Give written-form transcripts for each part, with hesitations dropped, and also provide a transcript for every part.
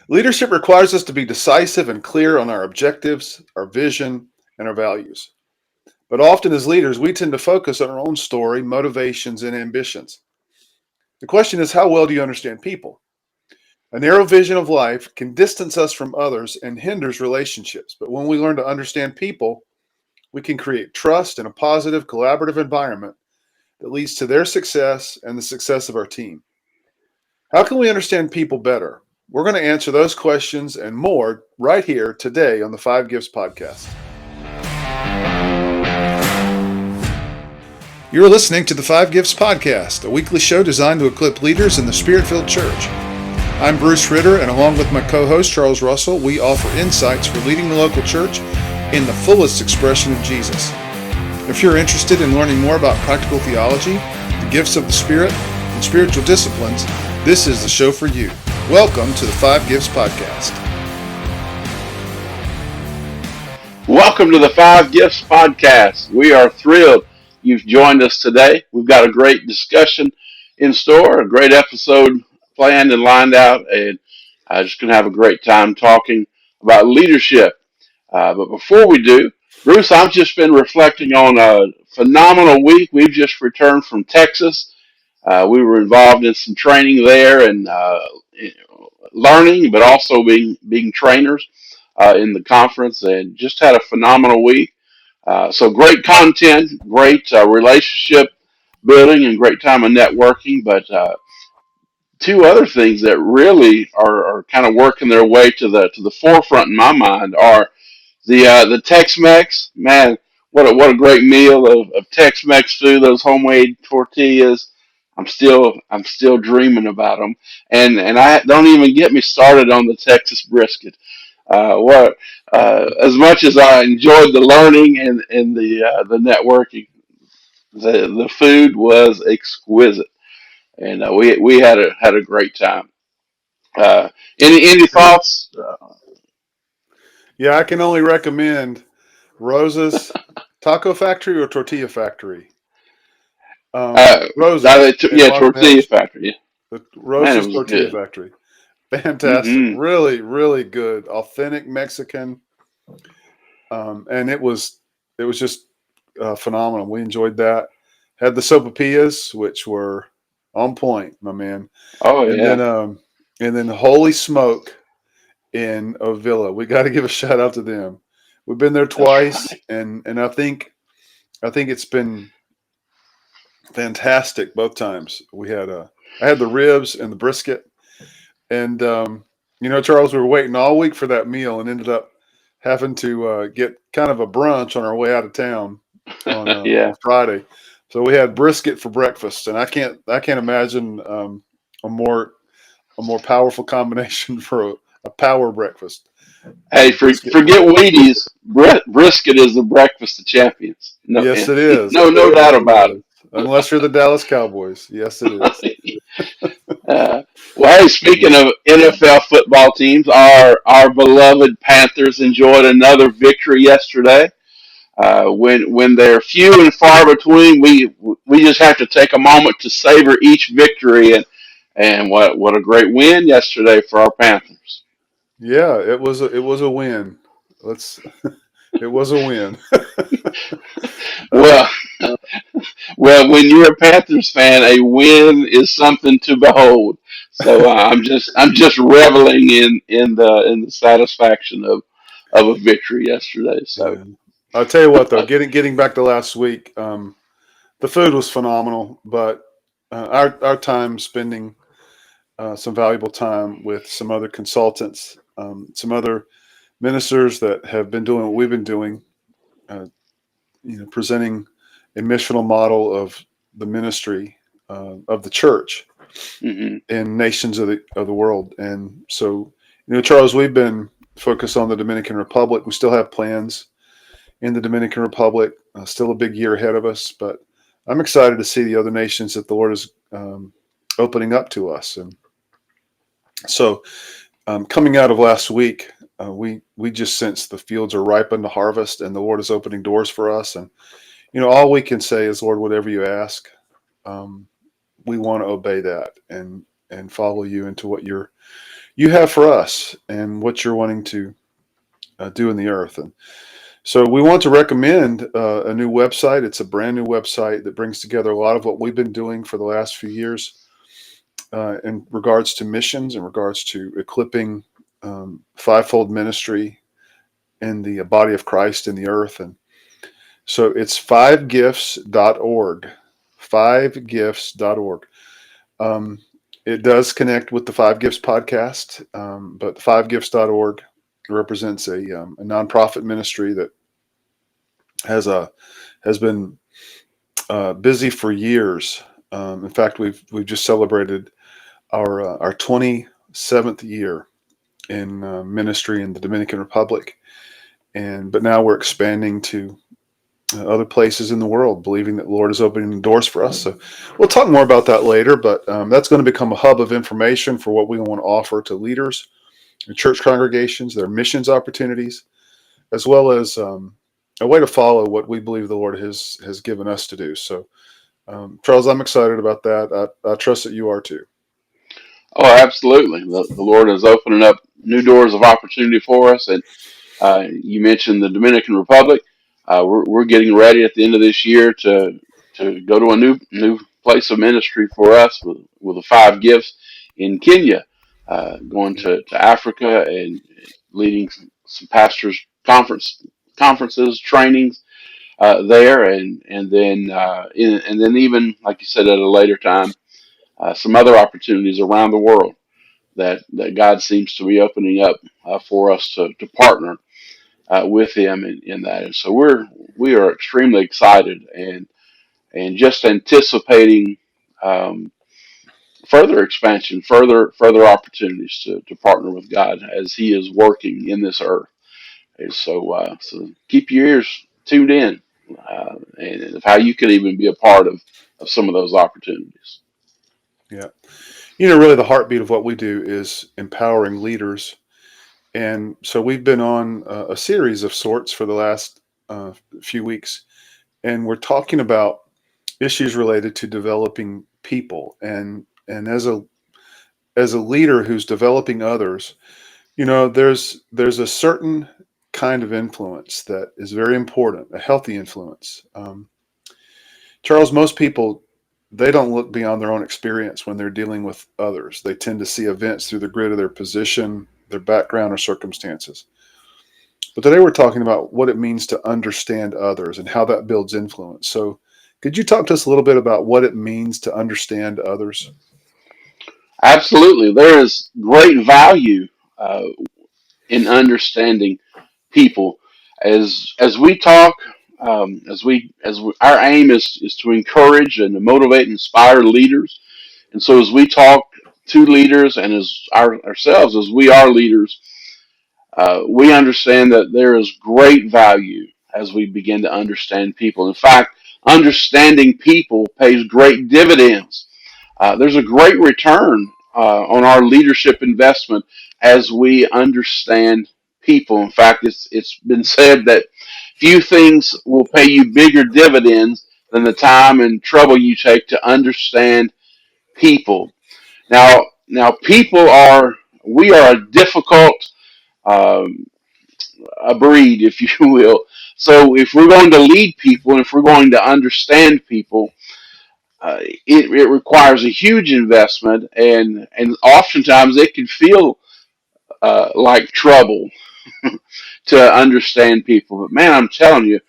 Leadership requires us to be decisive and clear on our objectives, our vision, and our values. But often as leaders, we tend to focus on our own story, motivations, and ambitions. The question is, how well do you understand people? A narrow vision of life can distance us from others and hinders relationships. But when we learn to understand people, we can create trust in a positive, collaborative environment that leads to their success and the success of our team. How can we understand people better? We're going to answer those questions and more right here today on the Five Gifts podcast. You're listening to the Five Gifts podcast, a weekly show designed to equip leaders in the Spirit-filled church. I'm Bruce Ritter, and along with my co-host Charles Russell, we offer insights for leading the local church in the fullest expression of Jesus. If you're interested in learning more about practical theology, the gifts of the Spirit, and spiritual disciplines, this is the show for you. Welcome to the Five Gifts podcast. Welcome to the Five Gifts podcast. We are thrilled you've joined us today. We've got a great discussion in store, a great episode planned and lined out, and I'm just going to have a great time talking about leadership. But before we do, Bruce, I've just been reflecting on a phenomenal week. We've just returned from Texas. We were involved in some training there and learning, but also being trainers in the conference, and just had a phenomenal week. So great content, great relationship building, and great time of networking. But two other things that really are kind of working their way to the forefront in my mind are the Tex-Mex. Man, what a great meal of Tex-Mex food. Those homemade tortillas. I'm still dreaming about them, and I don't even get me started on the Texas brisket. What As much as I enjoyed the learning and the networking, the food was exquisite, and we had a great time. Uh, any thoughts? Yeah, I can only recommend Rosa's Taco Factory or Tortilla Factory. Uh, Rosa's in yeah, Martin Tortilla Hills, Factory. Yeah. the Man, it Rosa's was Tortilla good. Factory. Fantastic. Hmm. Really, really good. Authentic Mexican. And it was just phenomenal. We enjoyed that. Had the sopapillas, which were on point, my man. Oh And then yeah. Holy Smoke in Avila. We got to give a shout out to them. We've been there That's twice, right. and I think it's been fantastic both times. I had the ribs and the brisket, and Charles, we were waiting all week for that meal, and ended up having to get kind of a brunch on our way out of town on Yeah. Friday. So we had brisket for breakfast, and I can't imagine a more powerful combination for a power breakfast Hey, than brisket and forget breakfast. Wheaties. Brisket is the breakfast of champions. No, Yes, it is. no Yes, doubt it about is. Unless you're the Dallas Cowboys, yes, it is. it. Well, hey, speaking of NFL football teams, our beloved Panthers enjoyed another victory yesterday. When they're few and far between, we just have to take a moment to savor each victory, and what a great win yesterday for our Panthers. Yeah, it was a win. Let's. It was a win. uh, Well, well, when you're a Panthers fan, a win is something to behold. So I'm just reveling in the satisfaction of a victory yesterday. So yeah. I'll tell you what, though, getting back to last week, the food was phenomenal, but our time spending some valuable time with some other consultants, some other ministers that have been doing what we've been doing, uh, presenting a missional model of the ministry of the church hmm in nations of the world. And so, Charles, we've been focused on the Dominican Republic. We still have plans in the Dominican Republic. Still a big year ahead of us, but I'm excited to see the other nations that the Lord is opening up to us. And so, coming out of last week, we just sense the fields are ripened to harvest, and the Lord is opening doors for us. And all we can say is, Lord, whatever you ask, um, we want to obey that and follow you into what you're you have for us and what you're wanting to do in the earth. And so we want to recommend a new website. It's a brand new website that brings together a lot of what we've been doing for the last few years in regards to missions, in regards to equipping fivefold ministry in the body of Christ in the earth. And so it's fivegifts.org. Fivegifts.org. Um, it does connect with the Five Gifts podcast, but fivegifts.org represents a nonprofit ministry that has a has been busy for years. In fact, we've just celebrated our 27th year in ministry in the Dominican Republic, and but now we're expanding to other places in the world, believing that the Lord is opening doors for us. So we'll talk more about that later, but that's going to become a hub of information for what we want to offer to leaders and church congregations, their missions opportunities, as well as a way to follow what we believe the Lord has given us to do. So, Charles, I'm excited about that. I trust that you are too. Oh, absolutely. The Lord is opening up new doors of opportunity for us. And you mentioned the Dominican Republic. We're getting ready at the end of this year to go to a new place of ministry for us with the five gifts in Kenya, going Yeah. to Africa and leading some pastors conferences, trainings there, and then even like you said at a later time, some other opportunities around the world that God seems to be opening up for us to partner with Him in that. And so we are extremely excited and just anticipating um, further expansion, further opportunities to partner with God as He is working in this earth. And so keep your ears tuned in, and of how you could even be a part of some of those opportunities. Yeah. Really the heartbeat of what we do is empowering leaders. And so we've been on a series of sorts for the last few weeks, and we're talking about issues related to developing people. And as a leader who's developing others, there's a certain kind of influence that is very important, a healthy influence. Charles, most people, they don't look beyond their own experience when they're dealing with others. They tend to see events through the grid of their position, their background, or circumstances. But today we're talking about what it means to understand others and how that builds influence. So, could you talk to us a little bit about what it means to understand others? Absolutely, there is great value uh, in understanding people. As we talk, our aim is to encourage and to motivate and inspire leaders. And so as we talk to leaders and ourselves as we are leaders, we understand that there is great value as we begin to understand people. In fact, understanding people pays great dividends. There's a great return on our leadership investment as we understand people. In fact, it's been said that few things will pay you bigger dividends than the time and trouble you take to understand people. Now, people are we are a difficult um, a breed, if you will. So, if we're going to lead people and if we're going to understand people, it requires a huge investment, and oftentimes it can feel like trouble to understand people. But man, I'm telling you,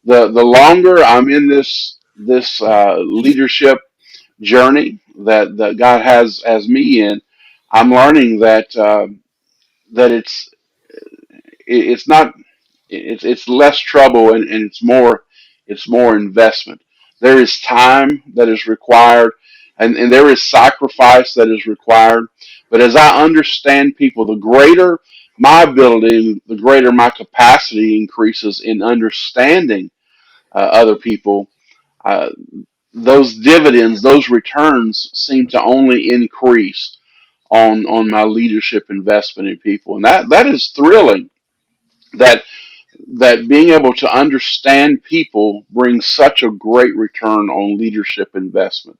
the longer I'm in this leadership journey that God has me in, I'm learning that it's not it's less trouble, and it's more investment. There is time that is required, and there is sacrifice that is required. But as I understand people, the greater my ability, the greater my capacity increases in understanding other people. Uh, those dividends, those returns, seem to only increase on my leadership investment in people, and that is thrilling. That that being able to understand people brings such a great return on leadership investment.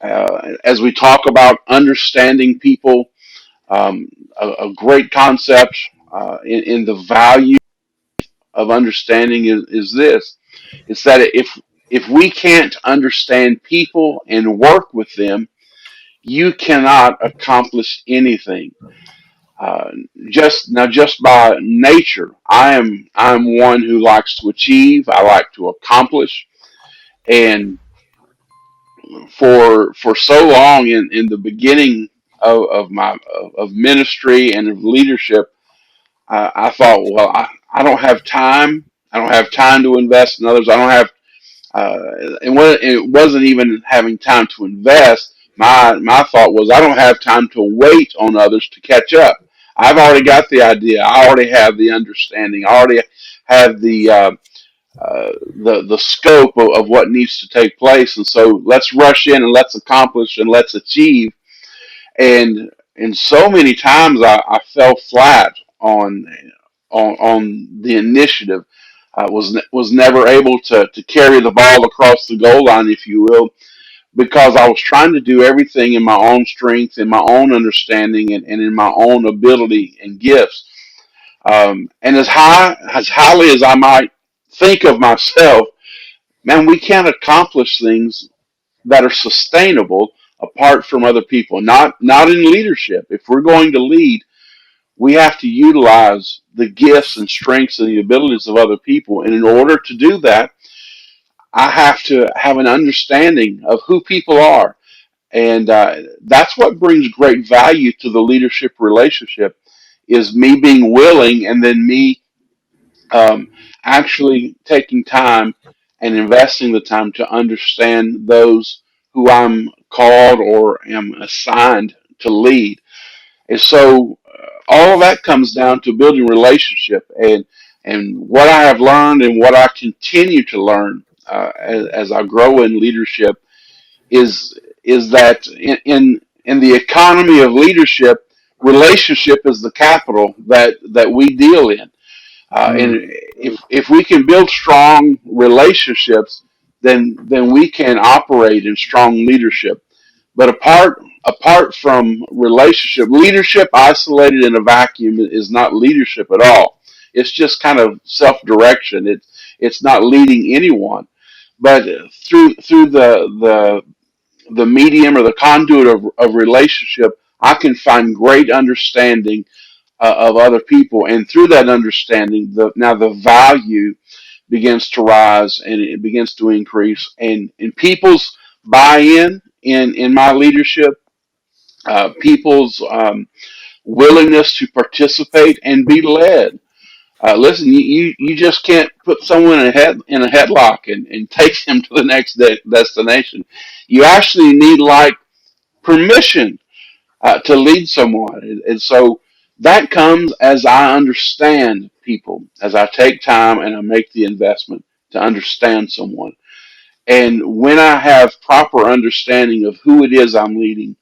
As we talk about understanding people, Um, a great concept in the value of understanding is this: it's that if we can't understand people and work with them, you cannot accomplish anything. Uh, just by nature, I'm one who likes to achieve. I like to accomplish, and for so long in the beginning of my of ministry and of leadership, I thought, well, I don't have time. I don't have time to invest in others. I don't have it wasn't even having time to invest. My thought was I don't have time to wait on others to catch up. I've already got the idea. I already have the understanding. I already have the scope of what needs to take place. And so let's rush in and let's accomplish and let's achieve. And so many times I fell flat on on the initiative. Was never able to carry the ball across the goal line, if you will, because I was trying to do everything in my own strength, in my own understanding, and in my own ability and gifts. And as highly as I might think of myself, man, we can't accomplish things that are sustainable apart from other people. Not in leadership. If we're going to lead, we have to utilize the gifts and strengths and the abilities of other people. And in order to do that, I have to have an understanding of who people are. And that's what brings great value to the leadership relationship is me being willing and then me um, actually taking time and investing the time to understand those who I'm called or am assigned to lead. And so all of that comes down to building relationship and what I have learned and what I continue to learn as I grow in leadership is that in the economy of leadership, relationship is the capital that we deal in. Mm. And if we can build strong relationships, then we can operate in strong leadership. But apart from leadership isolated in a vacuum is not leadership at all. It's just kind of self direction. It's not leading anyone. But through the medium or the conduit of relationship, I can find great understanding of other people, and through that understanding, the value begins to rise and it begins to increase, and people's buy-in in my leadership, people's willingness to participate and be led. Listen, you just can't put someone in a headlock and take them to the next destination. You actually need like permission to lead someone. And so that comes as I understand people, as I take time and I make the investment to understand someone. And when I have proper understanding of who it is I'm leading,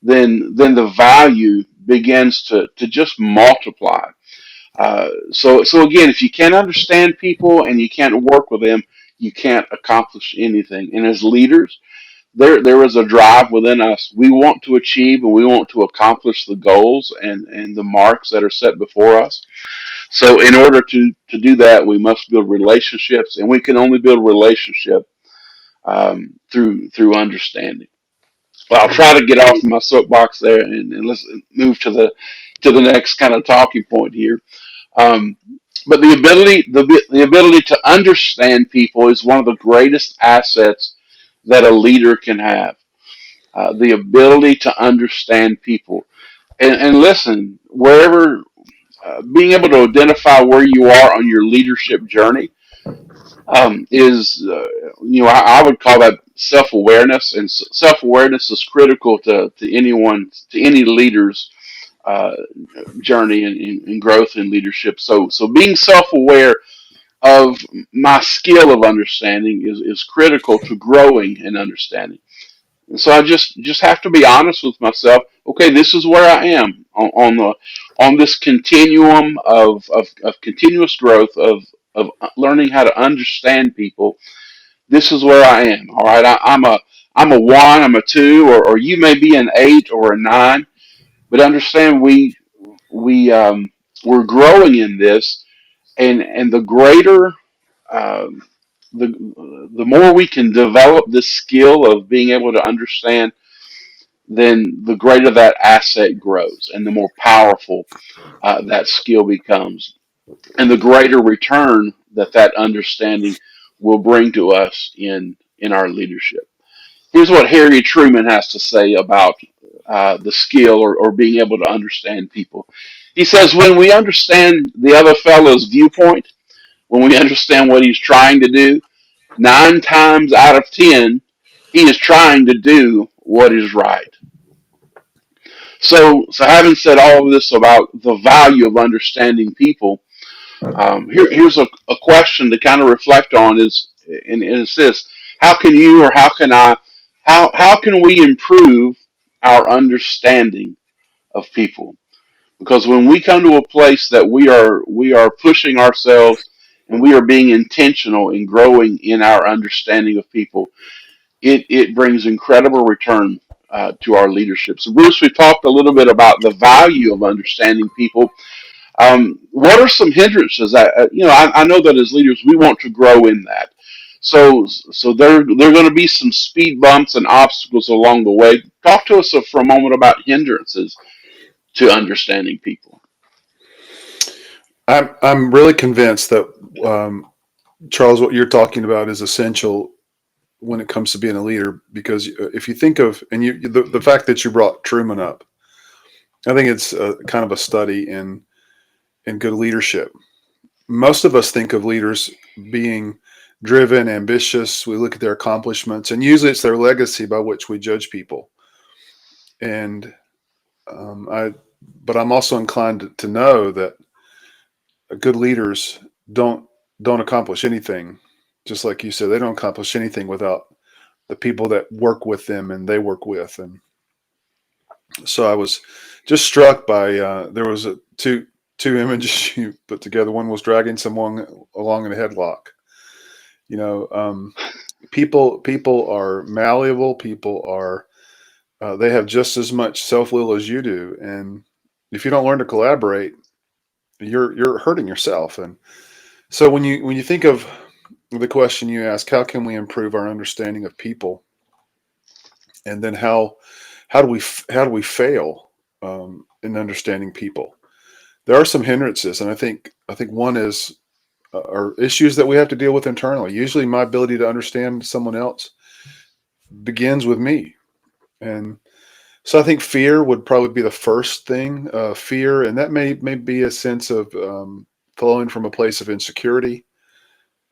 then the value begins to just multiply. So again, if you can't understand people and you can't work with them, you can't accomplish anything. And as leaders, there is a drive within us. We want to achieve and we want to accomplish the goals and the marks that are set before us. So in order to do that, we must build relationships, and we can only build relationship through understanding. Well, I'll try to get off my soapbox there and let's move to the next kind of talking point here. Um, but the ability to understand people is one of the greatest assets that a leader can have. The ability to understand people and listen wherever, being able to identify where you are on your leadership journey is I would call that self-awareness, and self-awareness is critical to any leader's uh, journey and growth in leadership. So being self-aware of my skill of understanding is critical to growing and understanding. And so I just have to be honest with myself. Okay, this is where I am on this continuum of continuous growth of learning how to understand people. This is where I am. All right, I'm a one, I'm a two, or you may be an eight or a nine. But understand we're growing in this, and the greater um, the more we can develop this skill of being able to understand, then the greater that asset grows, and the more powerful that skill becomes, and the greater return that that understanding will bring to us in our leadership. Here's what Harry Truman has to say about the skill or being able to understand people. He says, when we understand the other fellow's viewpoint, when we understand what he's trying to do, 9 times out of 10, he is trying to do what is right. So having said all of this about the value of understanding people, here's a question to kind of reflect on and it's this: how can you or how can I, how can we improve our understanding of people? Because when we come to a place that we are pushing ourselves and we are being intentional in growing in our understanding of people, it brings incredible return to our leadership. So, Bruce, we talked a little bit about the value of understanding people. What are some hindrances that I know that as leaders we want to grow in that. So there are going to be some speed bumps and obstacles along the way. Talk to us for a moment about hindrances to understanding people. I'm really convinced that um, Charles, what you're talking about is essential when it comes to being a leader. Because if you think of and the fact that you brought Truman up, I think it's kind of a study in good leadership. Most of us think of leaders being driven, ambitious. We look at their accomplishments, and usually it's their legacy by which we judge people. And I, but I'm also inclined to know that good leaders don't don't accomplish anything. Just like you said, they don't accomplish anything without the people that work with them and they work with. And so I was just struck by there was two images you put together. One was dragging someone along in a headlock. You know, people are malleable. People are they have just as much self will as you do, and if you don't learn to collaborate, you're hurting yourself. And so when you think of the question you ask, how can we improve our understanding of people, and then how do we fail in understanding people? There are some hindrances, and I think one is are issues that we have to deal with internally. Usually, my ability to understand someone else begins with me, and so I think fear would probably be the first thing. Fear, and that may be a sense of flowing from a place of insecurity,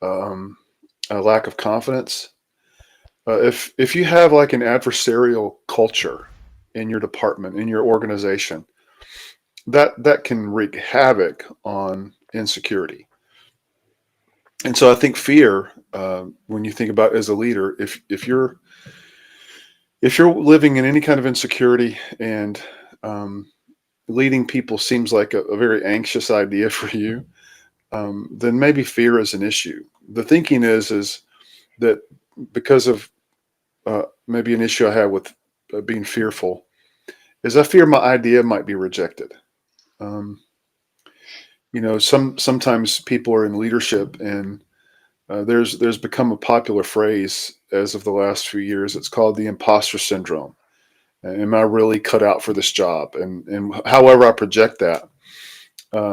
um, a lack of confidence. If you have like an adversarial culture in your department, in your organization, that can wreak havoc on insecurity. And so I think fear, when you think about as a leader, if you're living in any kind of insecurity and um, leading people seems like a very anxious idea for you, then maybe fear is an issue. The thinking is that because of maybe an issue I have with being fearful, is I fear my idea might be rejected. Um, sometimes people are in leadership, and there's become a popular phrase as of the last few years. It's called the imposter syndrome. Am I really cut out for this job? And however I project that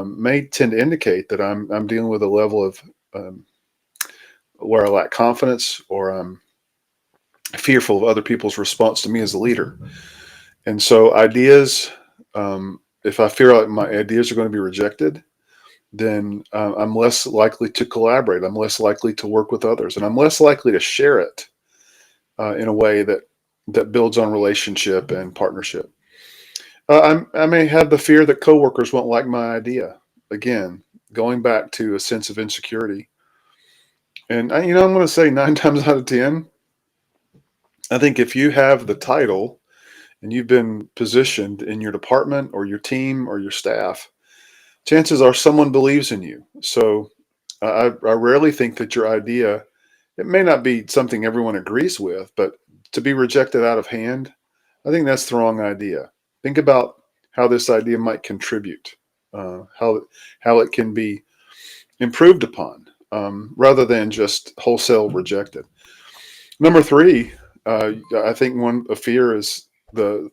may tend to indicate that I'm dealing with a level of um, where I lack confidence, or I'm fearful of other people's response to me as a leader. And so ideas, if I fear like my ideas are going to be rejected, then I'm less likely to collaborate. I'm less likely to work with others, and I'm less likely to share it in a way that builds on relationship and partnership. I may have the fear that coworkers won't like my idea. Again, going back to a sense of insecurity. And I'm going to say 9 times out of 10, I think if you have the title and you've been positioned in your department or your team or your staff, chances are someone believes in you. So I rarely think that your idea, it may not be something everyone agrees with, but to be rejected out of hand, I think that's the wrong idea. Think about how this idea might contribute, how it can be improved upon, rather than just wholesale rejected. Number three, I think one a fear is the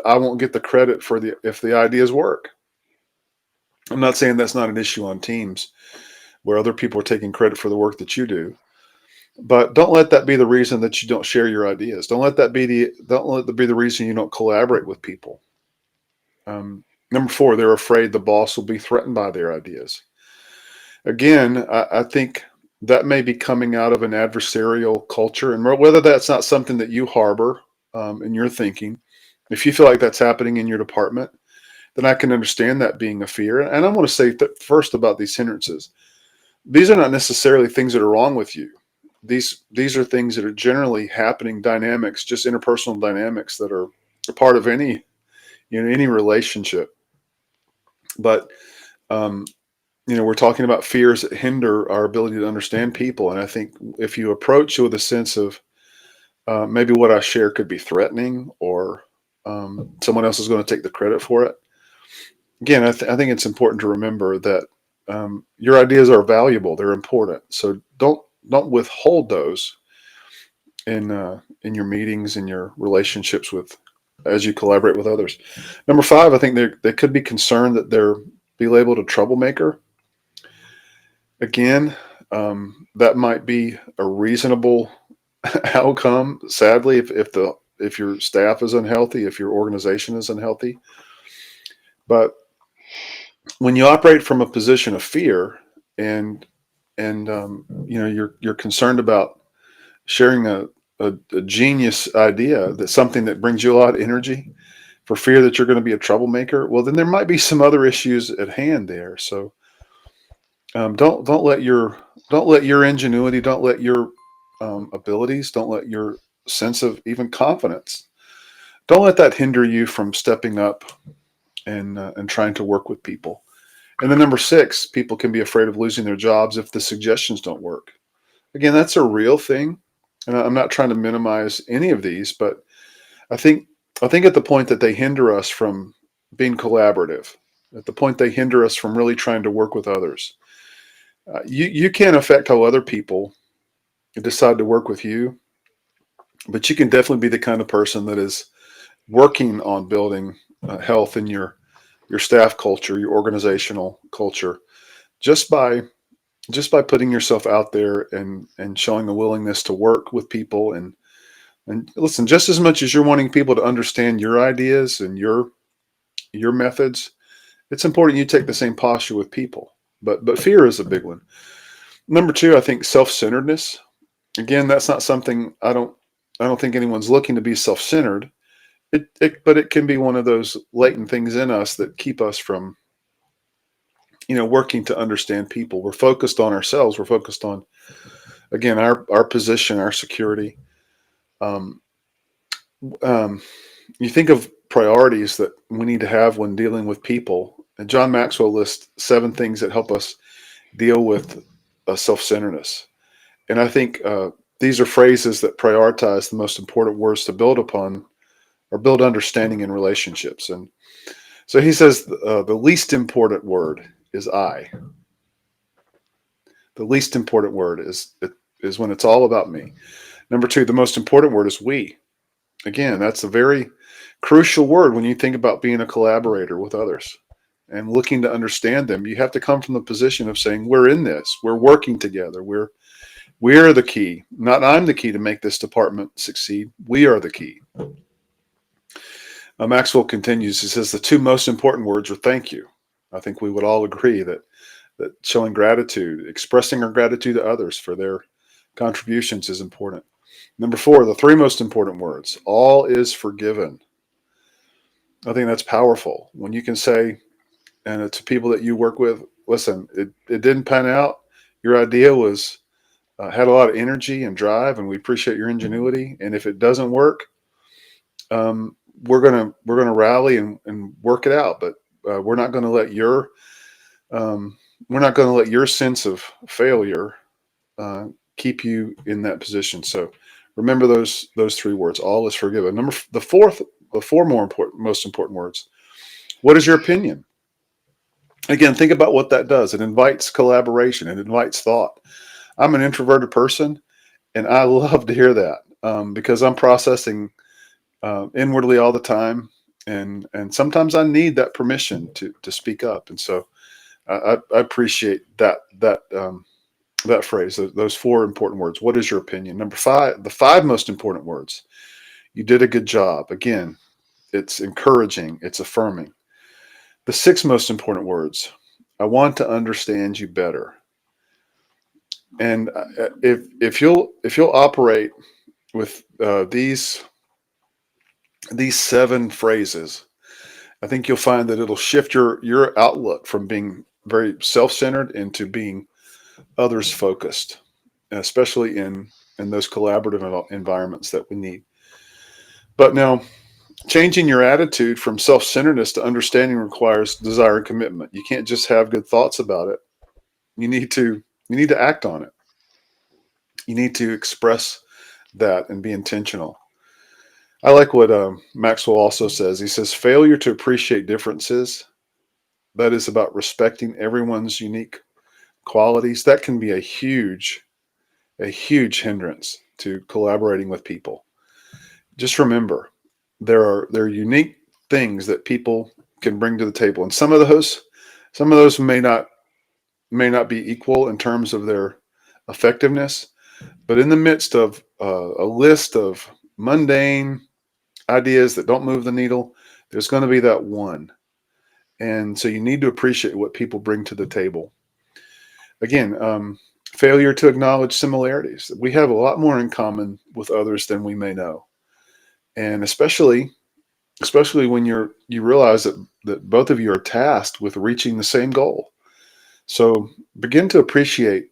I won't get the credit for the if the ideas work. I'm not saying that's not an issue on teams where other people are taking credit for the work that you do, but don't let that be the reason that you don't share your ideas. Don't let that be the reason you don't collaborate with people. Number four, they're afraid the boss will be threatened by their ideas. Again, I think that may be coming out of an adversarial culture, and whether that's not something that you harbor in your thinking, if you feel like that's happening in your department, then I can understand that being a fear. And I want to say first about these hindrances. These are not necessarily things that are wrong with you. These are things that are generally happening dynamics, just interpersonal dynamics that are a part of any relationship. But um, we're talking about fears that hinder our ability to understand people. And I think if you approach it with a sense of maybe what I share could be threatening, or someone else is going to take the credit for it. Again, I think it's important to remember that your ideas are valuable; they're important. So don't withhold those in your meetings, in your relationships with as you collaborate with others. Number five, I think they could be concerned that they're be labeled a troublemaker. Again, that might be a reasonable outcome. Sadly, if your staff is unhealthy, if your organization is unhealthy, but when you operate from a position of fear and you're concerned about sharing a genius idea, that's something that brings you a lot of energy, for fear that you're going to be a troublemaker, well, then there might be some other issues at hand there. So don't let your ingenuity, don't let your abilities, don't let your sense of even confidence, don't let that hinder you from stepping up and trying to work with people. And then number six, people can be afraid of losing their jobs if the suggestions don't work. Again, that's a real thing, and I'm not trying to minimize any of these, but I think I think at the point that they hinder us from being collaborative, at the point they hinder us from really trying to work with others, you can't affect how other people decide to work with you, but you can definitely be the kind of person that is working on building health in your staff culture, your organizational culture, just by putting yourself out there and showing a willingness to work with people and listen, just as much as you're wanting people to understand your ideas and your methods, it's important you take the same posture with people. But fear is a big one. Number two, I think self-centeredness. Again, that's not something I don't think anyone's looking to be self-centered. But it can be one of those latent things in us that keep us from working to understand people. We're focused on ourselves. We're focused on, again, our position, our security. Um, um, you think of priorities that we need to have when dealing with people, and John Maxwell lists 7 things that help us deal with self-centeredness. And I think these are phrases that prioritize the most important words to build upon or build understanding in relationships. And so he says the least important word is I. The least important word is when it's all about me. Number two, the most important word is we. Again, that's a very crucial word when you think about being a collaborator with others and looking to understand them. You have to come from the position of saying, we're in this, we're working together, we're the key. Not I'm the key to make this department succeed. We are the key. Maxwell continues. He says the 2 most important words are thank you. I think we would all agree that showing gratitude, expressing our gratitude to others for their contributions is important. Number 4, the 3 most important words, all is forgiven. I think that's powerful. When you can say, and to people that you work with, listen, it didn't pan out. Your idea was had a lot of energy and drive, and we appreciate your ingenuity. And if it doesn't work, we're gonna rally and work it out. But we're not going to let um, your sense of failure uh, keep you in that position. So remember those 3 words. All is forgiven. The four most important words What is your opinion? Again, think about what that does. It invites collaboration, it invites thought. I'm an introverted person, and I love to hear that because I'm processing inwardly all the time. And sometimes I need that permission to speak up. And so I appreciate that phrase, those four important words. What is your opinion? Number five, the five most important words. You did a good job. Again, it's encouraging, it's affirming. The six most important words. I want to understand you better. And if you'll operate with these seven phrases, I think you'll find that it'll shift your outlook from being very self-centered into being others focused, especially in those collaborative environments that we need. But now, changing your attitude from self-centeredness to understanding requires desire and commitment. You can't just have good thoughts about it. You need to you need to act on it. You need to express that and be intentional. I like what Maxwell also says. He says, failure to appreciate differences, that is about respecting everyone's unique qualities, that can be a huge hindrance to collaborating with people. Just remember, there are unique things that people can bring to the table, and some of those may not be equal in terms of their effectiveness. But in the midst of a list of mundane ideas that don't move the needle, there's going to be that one. And so you need to appreciate what people bring to the table. Again, failure to acknowledge similarities. We have a lot more in common with others than we may know. And especially when you realize that both of you are tasked with reaching the same goal. So begin to appreciate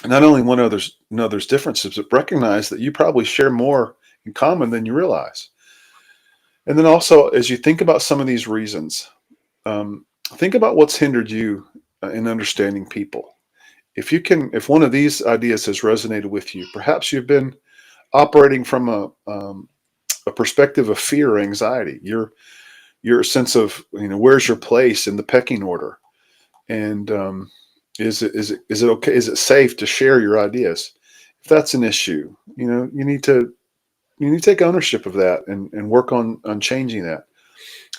not only one another's differences, but recognize that you probably share more in common than you realize. And then also, as you think about some of these reasons, think about what's hindered you in understanding people. If one of these ideas has resonated with you, perhaps you've been operating from a perspective of fear or anxiety. Your sense of where's your place in the pecking order, and is it okay? Is it safe to share your ideas? If that's an issue, you need to take ownership of that and work on changing that.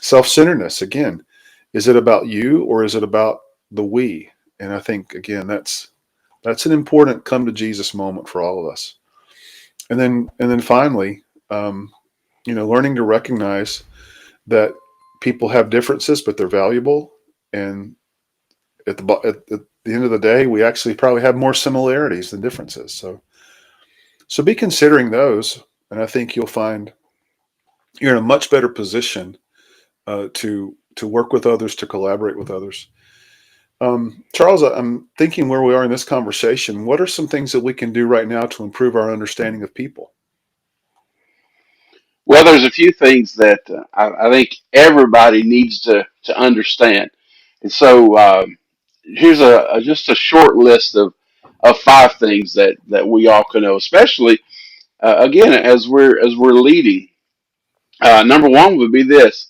Self-centeredness, again, is it about you or is it about the we? And I think again that's an important come to Jesus moment for all of us. And then finally, learning to recognize that people have differences, but they're valuable. And at the end of the day, we actually probably have more similarities than differences. So be considering those, and I think you'll find you're in a much better position to work with others, to collaborate with others. Charles, I'm thinking where we are in this conversation. What are some things that we can do right now to improve our understanding of people? Well, there's a few things that I think everybody needs to understand. And so here's just a short list of five things that we all can know, especially again as we're leading. Number one would be this: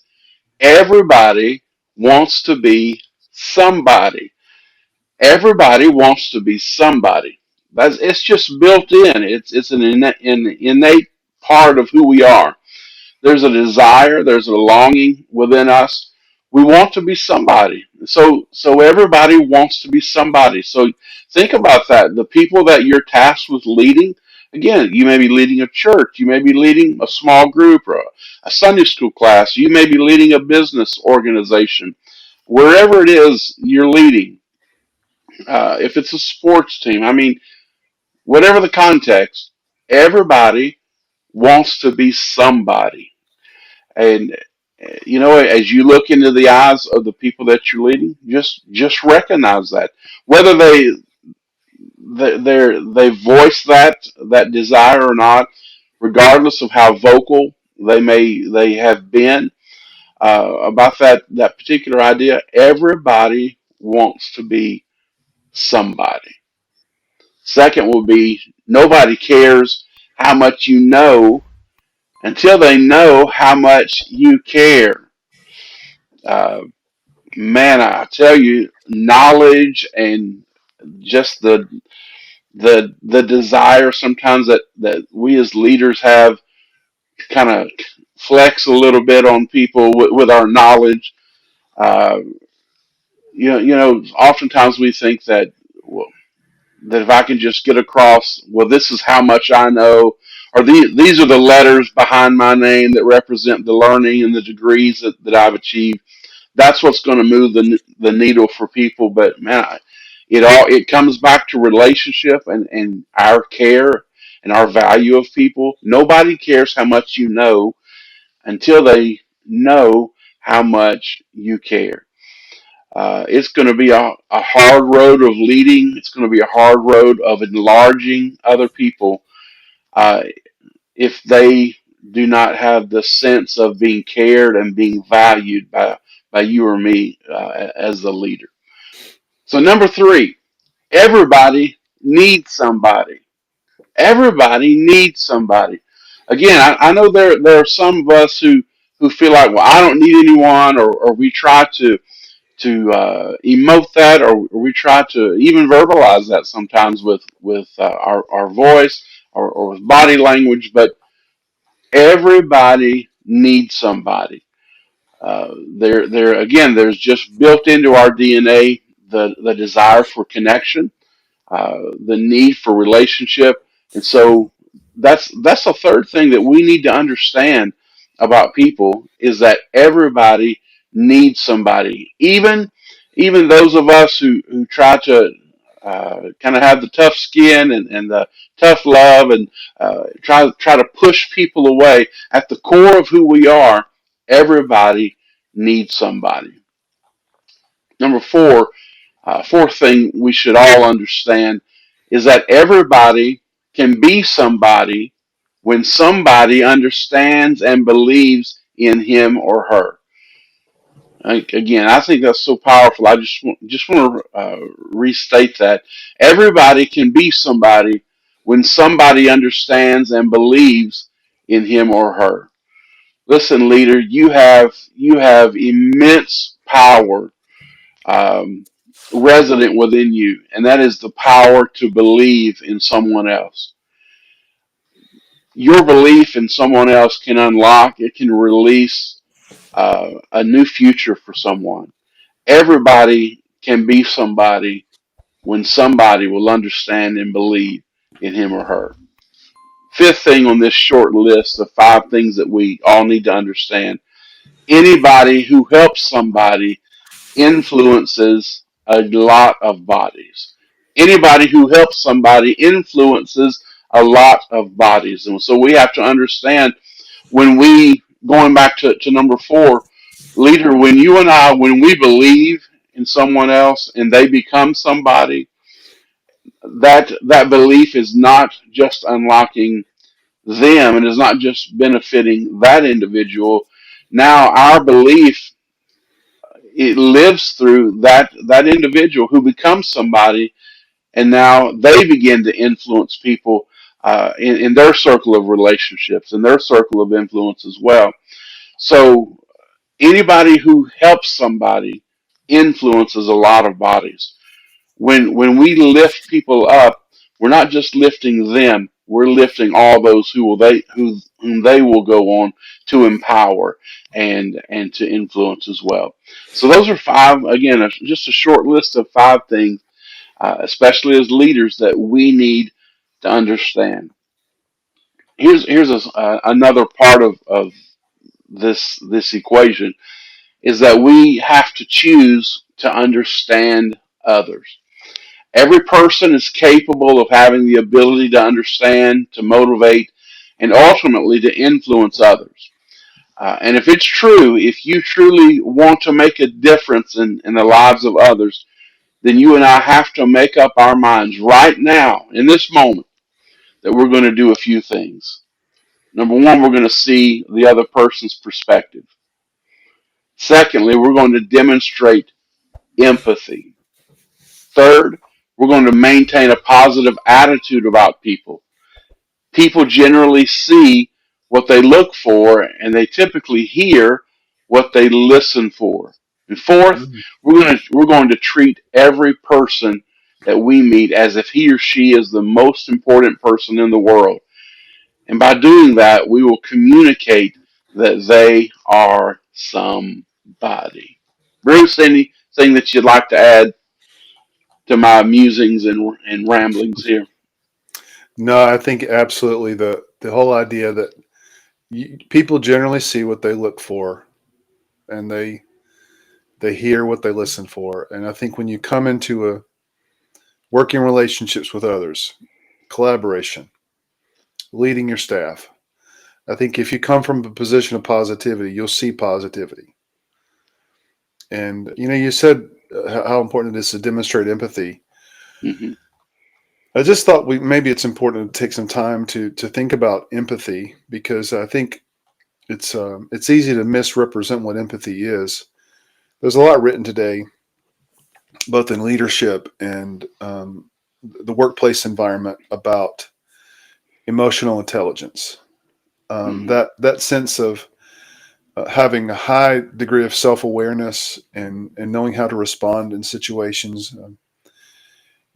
everybody wants to be somebody. Everybody wants to be somebody. It's just built in. It's an innate part of who we are. There's a desire, there's a longing within us. We want to be somebody. So everybody wants to be somebody. So think about that. The people that you're tasked with leading, again, you may be leading a church, you may be leading a small group or a Sunday school class, you may be leading a business organization. Wherever it is you're leading, if it's a sports team, I mean, whatever the context, everybody wants to be somebody. And as you look into the eyes of the people that you're leading, just recognize that. Whether they voice that desire or not, regardless of how vocal they have been about that particular idea, everybody wants to be somebody. Second will be nobody cares how much you know until they know how much you care. Uh, Man, I tell you, knowledge and just the desire sometimes that we as leaders have to kind of flex a little bit on people with our knowledge. Uh, oftentimes we think that well, that if I can just get across, well, this is how much I know, or these are the letters behind my name that represent the learning and the degrees that I've achieved. That's what's going to move the needle for people. But man, it comes back to relationship and our care and our value of people. Nobody cares how much you know until they know how much you care. It's going to be a hard road of leading. It's going to be a hard road of enlarging other people uh, if they do not have the sense of being cared and being valued by you or me as the leader. So number three, everybody needs somebody. Everybody needs somebody. Again, I know there are some of us who feel like, well, I don't need anyone, or we try to emote that, or we try to even verbalize that sometimes with our voice or with body language. But everybody needs somebody. There again. There's just built into our DNA the desire for connection, the need for relationship, and so that's the third thing that we need to understand about people is that everybody needs somebody, even those of us who try to kind of have the tough skin and the tough love and try to push people away. At the core of who we are, everybody needs somebody. Number four, fourth thing we should all understand is that everybody can be somebody when somebody understands and believes in him or her. Again, I think that's so powerful. I just want to restate that everybody can be somebody when somebody understands and believes in him or her. Listen, leader, you have immense power um, resident within you, and that is the power to believe in someone else. Your belief in someone else can unlock, it can release a new future for someone. Everybody can be somebody when somebody will understand and believe in him or her. Fifth thing on this short list of five things that we all need to understand, anybody who helps somebody influences a lot of bodies. Anybody who helps somebody influences a lot of bodies. And so we have to understand when we, going back to number four, leader, when you and I, when we believe in someone else and they become somebody, that belief is not just unlocking them and is not just benefiting that individual. Now our belief it lives through that individual who becomes somebody, and now they begin to influence people in their circle of relationships and their circle of influence as well. So anybody who helps somebody influences a lot of bodies. When we lift people up, we're not just lifting them. We're lifting all those whom they will go on to empower and to influence as well. So those are five again, just a short list of five things, especially as leaders, that we need to understand. Here's another part of this equation is that we have to choose to understand others. Every person is capable of having the ability to understand, to motivate, and ultimately to influence others. And if it's true, if you truly want to make a difference in the lives of others, then you and I have to make up our minds right now, in this moment, that we're going to do a few things. Number one, we're going to see the other person's perspective. Secondly, we're going to demonstrate empathy. Third, we're going to maintain a positive attitude about people. People generally see what they look for, and they typically hear what they listen for. And fourth, Mhm. we're going to treat every person that we meet as if he or she is the most important person in the world. And by doing that, we will communicate that they are somebody. Bruce, anything that you'd like to add to my musings and ramblings here? No, I think absolutely the whole idea that people generally see what they look for, and they hear what they listen for. And I think when you come into a working relationships with others, collaboration, leading your staff, I think if you come from a position of positivity, you'll see positivity. And you said how important it is to demonstrate empathy. Hmm. I just thought maybe it's important to take some time to think about empathy, because I think it's easy to misrepresent what empathy is. There's a lot written today, both in leadership and the workplace environment, about emotional intelligence. Hmm. That sense of having a high degree of self awareness and knowing how to respond in situations.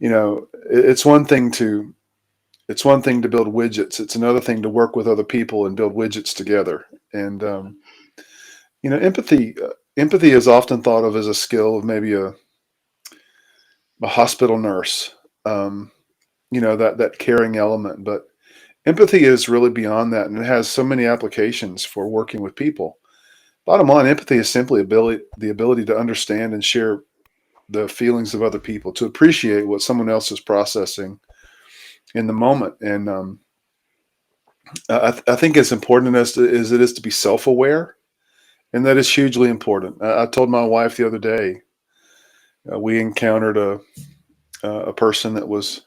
It's one thing to build widgets. It's another thing to work with other people and build widgets together. And empathy is often thought of as a skill of maybe a hospital nurse. Um, that caring element, but empathy is really beyond that, and it has so many applications for working with people. Bottom line, empathy is simply the ability to understand and share the feelings of other people, to appreciate what someone else is processing in the moment. And I think as important as it is to be self-aware, and that is hugely important. I told my wife the other day, we encountered a person that was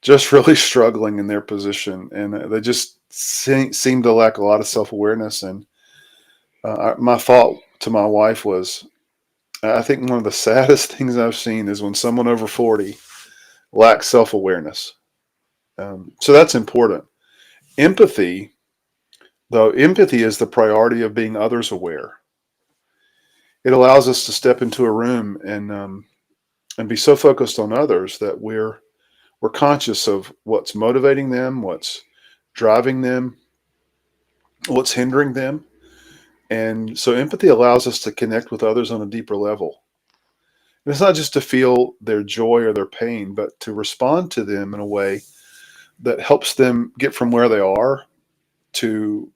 just really struggling in their position, and they just seemed to lack a lot of self-awareness. And my thought to my wife was, I think one of the saddest things I've seen is when someone over 40 lacks self-awareness. So that's important. Empathy, though, empathy is the priority of being others aware. It allows us to step into a room and be so focused on others that we're conscious of what's motivating them, what's driving them, what's hindering them. And so empathy allows us to connect with others on a deeper level. And it's not just to feel their joy or their pain, but to respond to them in a way that helps them get from where they are to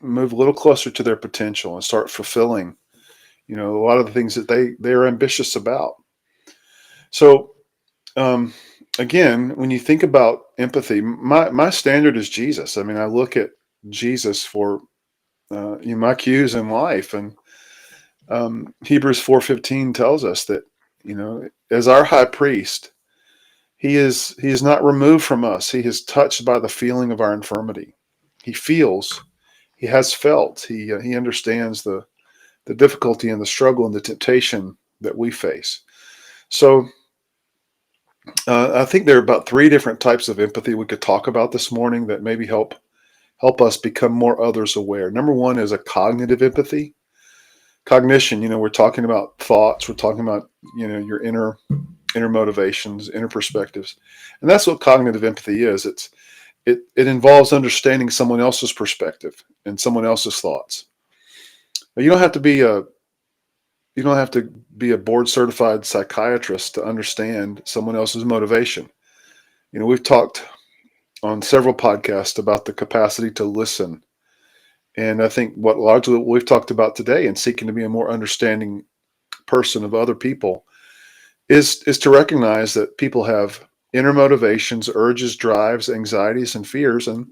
move a little closer to their potential and start fulfilling, a lot of the things that they are ambitious about. So um, again, when you think about empathy, my standard is Jesus. I mean, I look at Jesus for my cues in life, and Hebrews 4:15 tells us that as our high priest, he is not removed from us. He is touched by the feeling of our infirmity. He feels, he has felt, he understands the difficulty and the struggle and the temptation that we face. So I think there are about three different types of empathy we could talk about this morning that maybe help us become more others aware. Number one is a cognitive empathy. Cognition, we're talking about thoughts, we're talking about your inner motivations, inner perspectives, and that's what cognitive empathy is. It involves understanding someone else's perspective and someone else's thoughts. Now, you don't have to be a board certified psychiatrist to understand someone else's motivation. We've talked on several podcasts about the capacity to listen. And I think what largely what we've talked about today in seeking to be a more understanding person of other people is to recognize that people have inner motivations, urges, drives, anxieties, and fears. And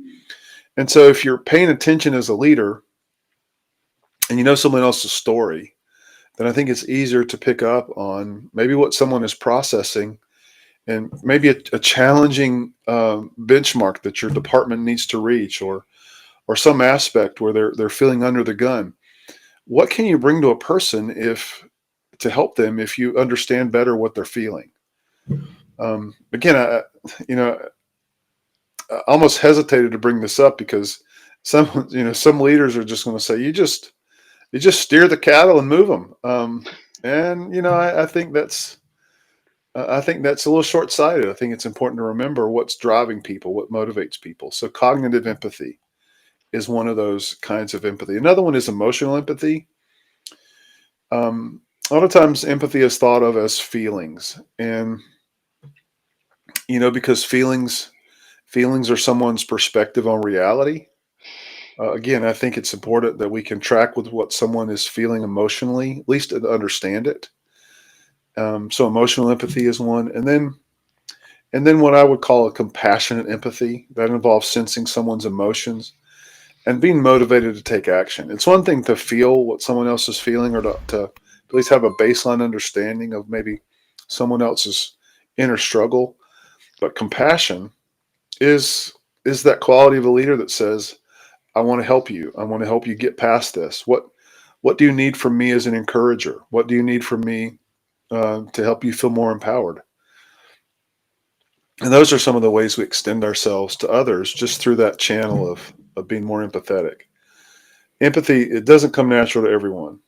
so if you're paying attention as a leader and you know someone else's story, then I think it's easier to pick up on maybe what someone is processing, and maybe a challenging benchmark that your department needs to reach, or some aspect where they're feeling under the gun. What can you bring to a person if to help them if you understand better what they're feeling? Again, you know I almost hesitated to bring this up because some leaders are just going to say, You just steer the cattle and move them. And I think that's a little short sighted. I think it's important to remember what's driving people, what motivates people. So cognitive empathy is one of those kinds of empathy. Another one is emotional empathy. A lot of times empathy is thought of as feelings, and because feelings are someone's perspective on reality. Again, I think it's important that we can track with what someone is feeling emotionally, at least to understand it. So emotional empathy is one, and then what I would call a compassionate empathy that involves sensing someone's emotions and being motivated to take action. It's one thing to feel what someone else is feeling, or to at least have a baseline understanding of maybe someone else's inner struggle. But compassion is that quality of a leader that says, "I want to help you. I want to help you get past this. What do you need from me as an encourager? What do you need from me to help you feel more empowered?" And those are some of the ways we extend ourselves to others, just through that channel of being more empathetic. Empathy, it doesn't come natural to everyone,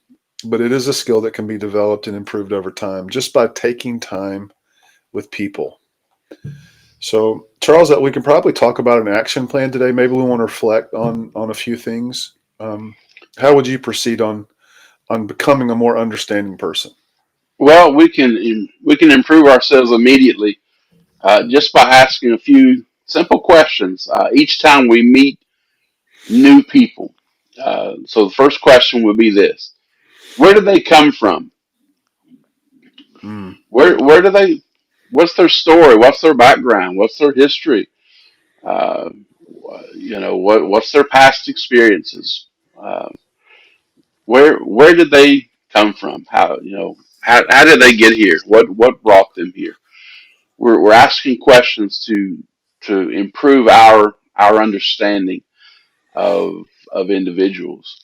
but it is a skill that can be developed and improved over time just by taking time with people. So, Charles, we can probably talk about an action plan today. Maybe we want to reflect on a few things. How would you proceed on becoming a more understanding person? Well, we can improve ourselves immediately just by asking a few simple questions each time we meet new people. So the first question would be this: where do they come from? Mm, Where do they? What's their story? What's their background? What's their history? Uh, what's their past experiences? Uh, where did they come from? How did they get here? What brought them here? We're asking questions to improve our understanding of individuals.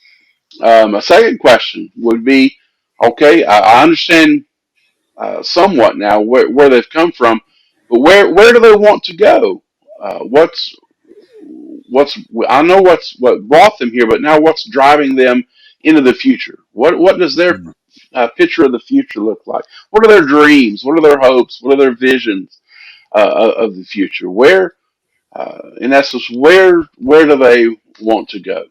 A second question would be, okay, I understand somewhat now where they've come from, but where do they want to go? What's I know what brought them here, but now what's driving them into the future? What does their mm. picture of the future look like? What are their dreams? What are their hopes? What are their visions of the future? In essence, where do they want to go?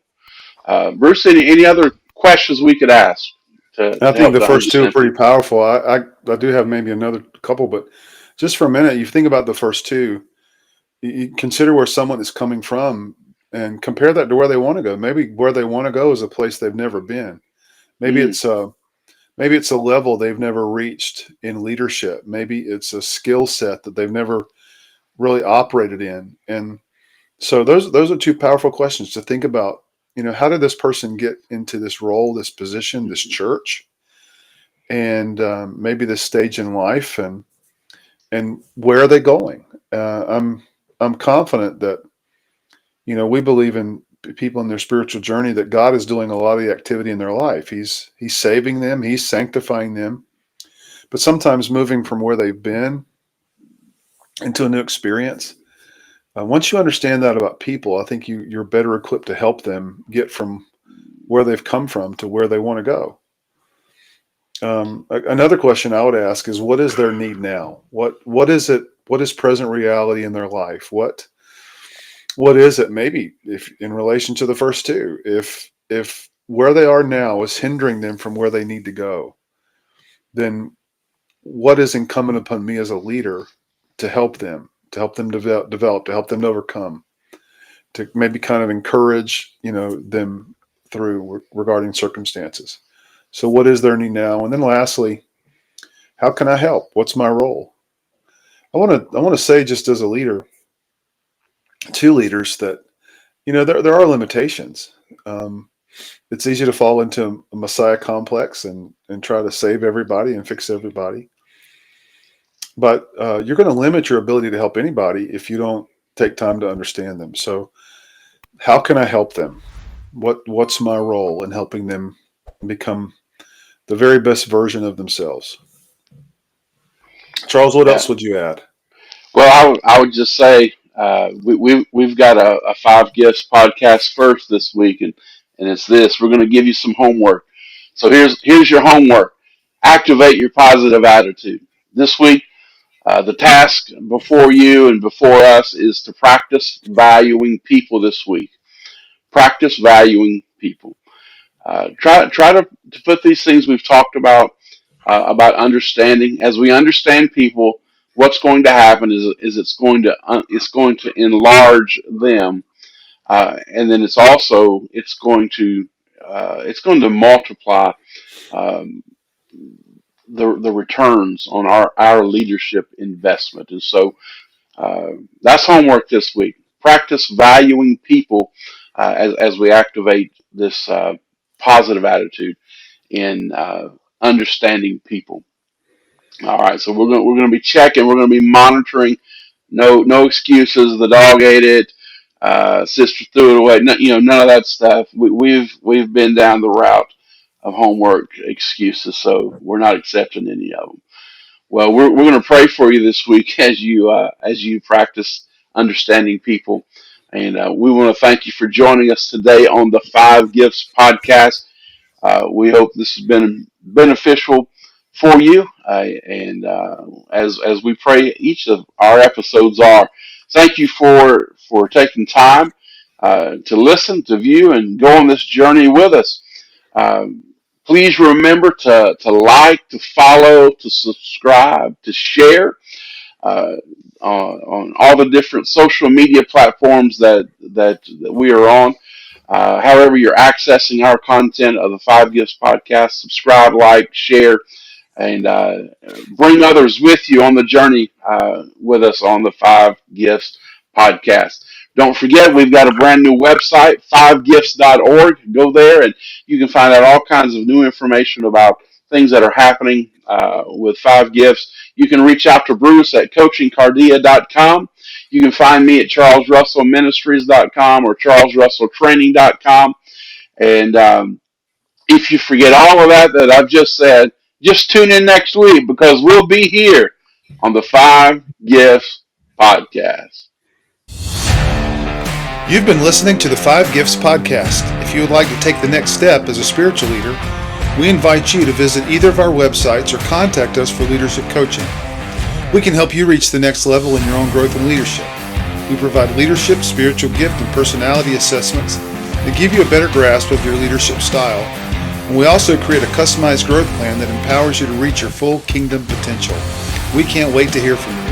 Bruce, any other questions we could ask I to think help the to first two are understand pretty people? powerful. I do have maybe another couple, but just for a minute, you think about the first two. You consider where someone is coming from and compare that to where they want to go. Maybe where they want to go is a place they've never been. Maybe Mm, it's a maybe it's a level they've never reached in leadership. Maybe it's a skill set that they've never really operated in. And so those are two powerful questions to think about. How did this person get into this role, this position, this church, and maybe this stage in life, and where are they going? I'm confident that we believe in people in their spiritual journey, that God is doing a lot of the activity in their life. He's saving them, He's sanctifying them, but sometimes moving from where they've been into a new experience. Once you understand that about people, I think you're better equipped to help them get from where they've come from to where they want to go. Another question I would ask is, what is their need now? What is it? What is present reality in their life? What is it? Maybe if in relation to the first two, if where they are now is hindering them from where they need to go, then what is incumbent upon me as a leader to help them develop, to help them overcome, to maybe kind of encourage them through regarding circumstances. So what is their need now? And then lastly, how can I help? What's my role? I want to say, just as a leader, to leaders, that there are limitations. Um, it's easy to fall into a messiah complex and try to save everybody and fix everybody. But you're going to limit your ability to help anybody if you don't take time to understand them. So how can I help them? What's my role in helping them become the very best version of themselves? Charles, what yeah. else would you add? Well, I would just say we've got a five gifts podcast first this week, and it's this. We're going to give you some homework. So here's your homework. Activate your positive attitude. This week, the task before you and before us is to practice valuing people this week. Practice valuing people. Try to put these things we've talked about understanding. As we understand people, what's going to happen is it's going to enlarge them, and then it's going to multiply um, the returns on our leadership investment. And so that's homework this week. Practice valuing people as we activate this positive attitude in understanding people. All right, so we're gonna be checking. We're gonna be monitoring. No excuses. The dog ate it. Sister threw it away. No, none of that stuff. We've been down the route of homework excuses, so we're not accepting any of them. Well, we're going to pray for you this week as you practice understanding people, and we want to thank you for joining us today on the Five Gifts podcast. We hope this has been beneficial for you, and as we pray each of our episodes are. Thank you for taking time to listen, to view, and go on this journey with us. Um, Please remember to like, to follow, to subscribe, to share uh, on all the different social media platforms that we are on. However, you're accessing our content of the Five Gifts podcast, subscribe, like, share, and bring others with you on the journey with us on the Five Gifts podcast. Don't forget, we've got a brand new website, fivegifts.org. Go there and you can find out all kinds of new information about things that are happening with Five Gifts. You can reach out to Bruce at coachingcardia.com. You can find me at charlesrussellministries.com or charlesrusselltraining.com. And if you forget all of that I've just said, just tune in next week because we'll be here on the Five Gifts podcast. You've been listening to the Five Gifts podcast. If you would like to take the next step as a spiritual leader, we invite you to visit either of our websites or contact us for leadership coaching. We can help you reach the next level in your own growth and leadership. We provide leadership, spiritual gift, and personality assessments that give you a better grasp of your leadership style. And we also create a customized growth plan that empowers you to reach your full kingdom potential. We can't wait to hear from you.